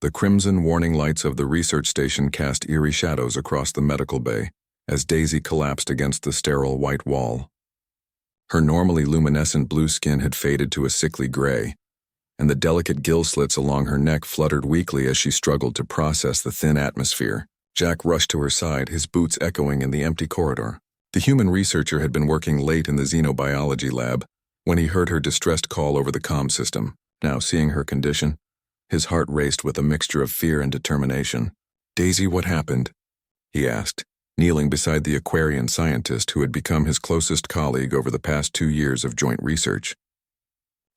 The crimson warning lights of the research station cast eerie shadows across the medical bay as Daisy collapsed against the sterile white wall. Her normally luminescent blue skin had faded to a sickly gray, and the delicate gill slits along her neck fluttered weakly as she struggled to process the thin atmosphere. Jack rushed to her side, his boots echoing in the empty corridor. The human researcher had been working late in the xenobiology lab when he heard her distressed call over the comm system. Now, seeing her condition, his heart raced with a mixture of fear and determination. "Daisy, what happened?" he asked, kneeling beside the Aquarian scientist who had become his closest colleague over the past 2 years of joint research.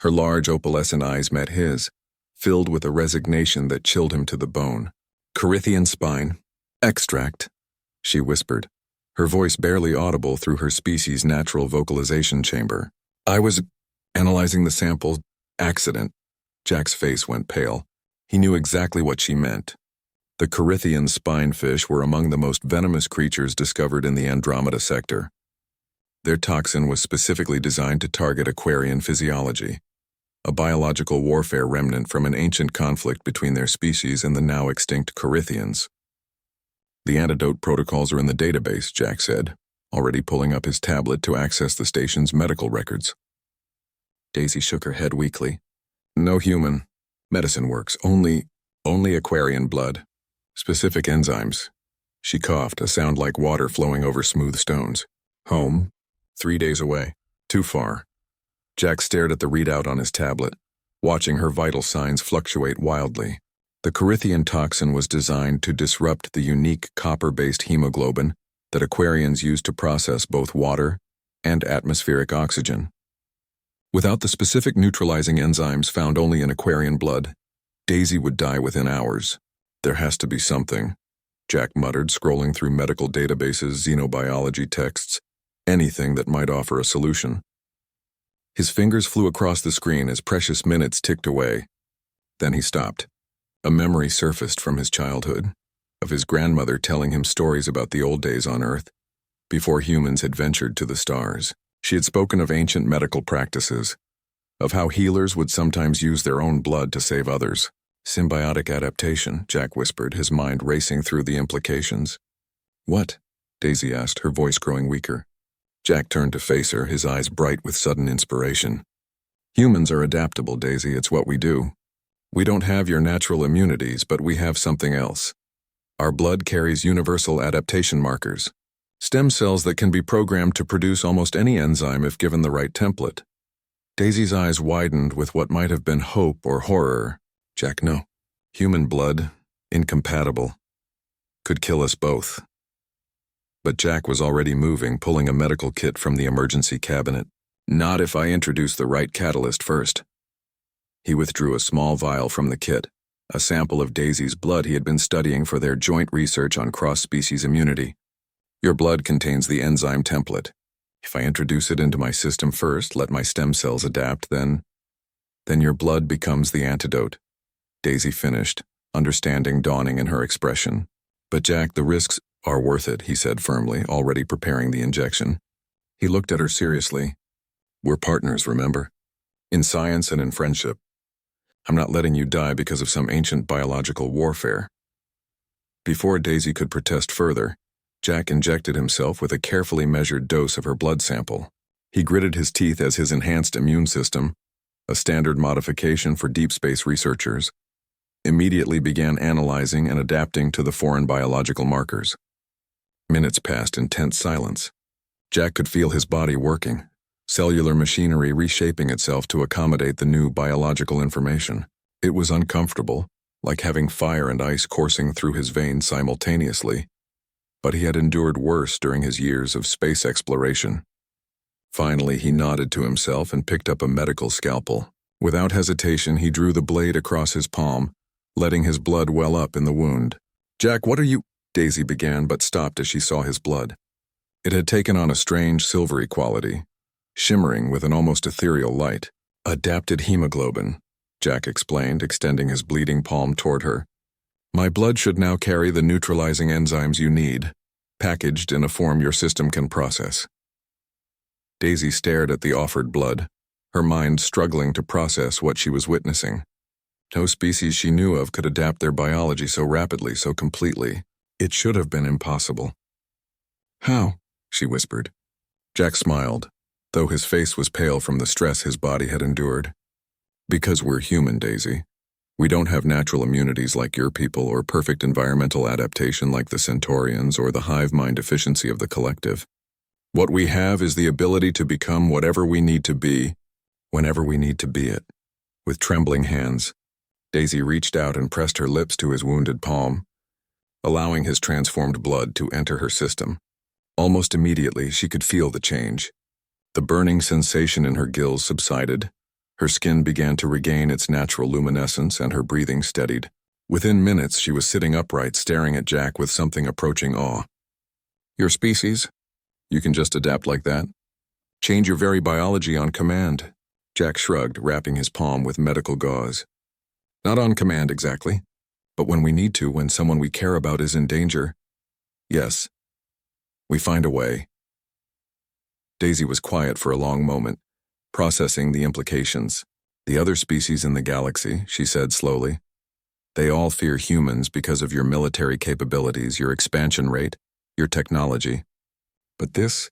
Her large opalescent eyes met his, filled with a resignation that chilled him to the bone. "Corythian spine. Extract," she whispered, her voice barely audible through her species' natural vocalization chamber. "I was analyzing the sample. Accident." Jack's face went pale. He knew exactly what she meant. The Corythian spinefish were among the most venomous creatures discovered in the Andromeda sector. Their toxin was specifically designed to target Aquarian physiology, a biological warfare remnant from an ancient conflict between their species and the now extinct Corythians. "The antidote protocols are in the database," Jack said, already pulling up his tablet to access the station's medical records. Daisy shook her head weakly. "No human medicine works. Only Aquarian blood. Specific enzymes." She coughed, a sound like water flowing over smooth stones. "Home? 3 days away. Too far." Jack stared at the readout on his tablet, watching her vital signs fluctuate wildly. The Corythian toxin was designed to disrupt the unique copper-based hemoglobin that Aquarians use to process both water and atmospheric oxygen. Without the specific neutralizing enzymes found only in Aquarian blood, Daisy would die within hours. "There has to be something," Jack muttered, scrolling through medical databases, xenobiology texts, anything that might offer a solution. His fingers flew across the screen as precious minutes ticked away. Then he stopped. A memory surfaced from his childhood, of his grandmother telling him stories about the old days on Earth, before humans had ventured to the stars. She had spoken of ancient medical practices, of how healers would sometimes use their own blood to save others. "Symbiotic adaptation," Jack whispered, his mind racing through the implications. "What?" Daisy asked, her voice growing weaker. Jack turned to face her, his eyes bright with sudden inspiration. "Humans are adaptable, Daisy. It's what we do. We don't have your natural immunities, but we have something else. Our blood carries universal adaptation markers. Stem cells that can be programmed to produce almost any enzyme if given the right template." Daisy's eyes widened with what might have been hope or horror. "Jack, no. Human blood, incompatible. Could kill us both." But Jack was already moving, pulling a medical kit from the emergency cabinet. "Not if I introduce the right catalyst first." He withdrew a small vial from the kit, a sample of Daisy's blood he had been studying for their joint research on cross-species immunity. "Your blood contains the enzyme template. If I introduce it into my system first, let my stem cells adapt, then your blood becomes the antidote," Daisy finished, understanding dawning in her expression. "But Jack, the risks are worth it," he said firmly, already preparing the injection. He looked at her seriously. "We're partners, remember? In science and in friendship. I'm not letting you die because of some ancient biological warfare." Before Daisy could protest further, Jack injected himself with a carefully measured dose of her blood sample. He gritted his teeth as his enhanced immune system, a standard modification for deep space researchers, immediately began analyzing and adapting to the foreign biological markers. Minutes passed in tense silence. Jack could feel his body working, cellular machinery reshaping itself to accommodate the new biological information. It was uncomfortable, like having fire and ice coursing through his veins simultaneously, but he had endured worse during his years of space exploration. Finally, he nodded to himself and picked up a medical scalpel. Without hesitation, he drew the blade across his palm, letting his blood well up in the wound. "Jack, what are you—" Daisy began, but stopped as she saw his blood. It had taken on a strange silvery quality, shimmering with an almost ethereal light. "Adapted hemoglobin," Jack explained, extending his bleeding palm toward her. "My blood should now carry the neutralizing enzymes you need, packaged in a form your system can process." Daisy stared at the offered blood, her mind struggling to process what she was witnessing. No species she knew of could adapt their biology so rapidly, so completely. It should have been impossible. How? She whispered. Jack smiled, though his face was pale from the stress his body had endured. Because we're human, Daisy. We don't have natural immunities like your people or perfect environmental adaptation like the Centaurians or the hive mind efficiency of the collective. What we have is the ability to become whatever we need to be, whenever we need to be it. With trembling hands, Daisy reached out and pressed her lips to his wounded palm, allowing his transformed blood to enter her system. Almost immediately, she could feel the change. The burning sensation in her gills subsided. Her skin began to regain its natural luminescence and her breathing steadied. Within minutes, she was sitting upright, staring at Jack with something approaching awe. Your species? You can just adapt like that? Change your very biology on command. Jack shrugged, wrapping his palm with medical gauze. Not on command exactly, but when we need to, when someone we care about is in danger. Yes. We find a way. Daisy was quiet for a long moment, processing the implications. The other species in the galaxy, she said slowly. They all fear humans because of your military capabilities, your expansion rate, your technology. But this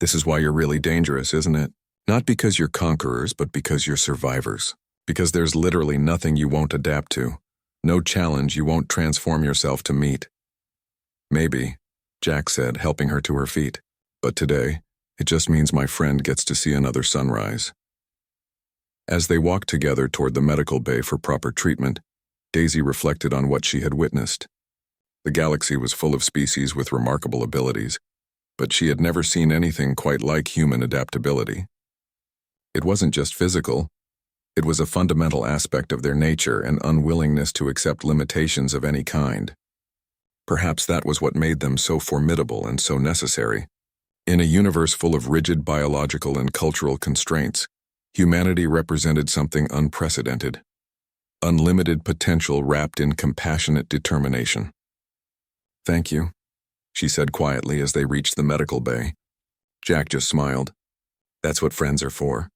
is why you're really dangerous, isn't it? Not because you're conquerors, but because you're survivors. Because there's literally nothing you won't adapt to. No challenge you won't transform yourself to meet. Maybe, Jack said, helping her to her feet. But today, it just means my friend gets to see another sunrise. As they walked together toward the medical bay for proper treatment, Daisy reflected on what she had witnessed. The galaxy was full of species with remarkable abilities, but she had never seen anything quite like human adaptability. It wasn't just physical. It was a fundamental aspect of their nature and unwillingness to accept limitations of any kind. Perhaps that was what made them so formidable and so necessary. In a universe full of rigid biological and cultural constraints, humanity represented something unprecedented. Unlimited potential wrapped in compassionate determination. Thank you, she said quietly as they reached the medical bay. Jack just smiled. That's what friends are for.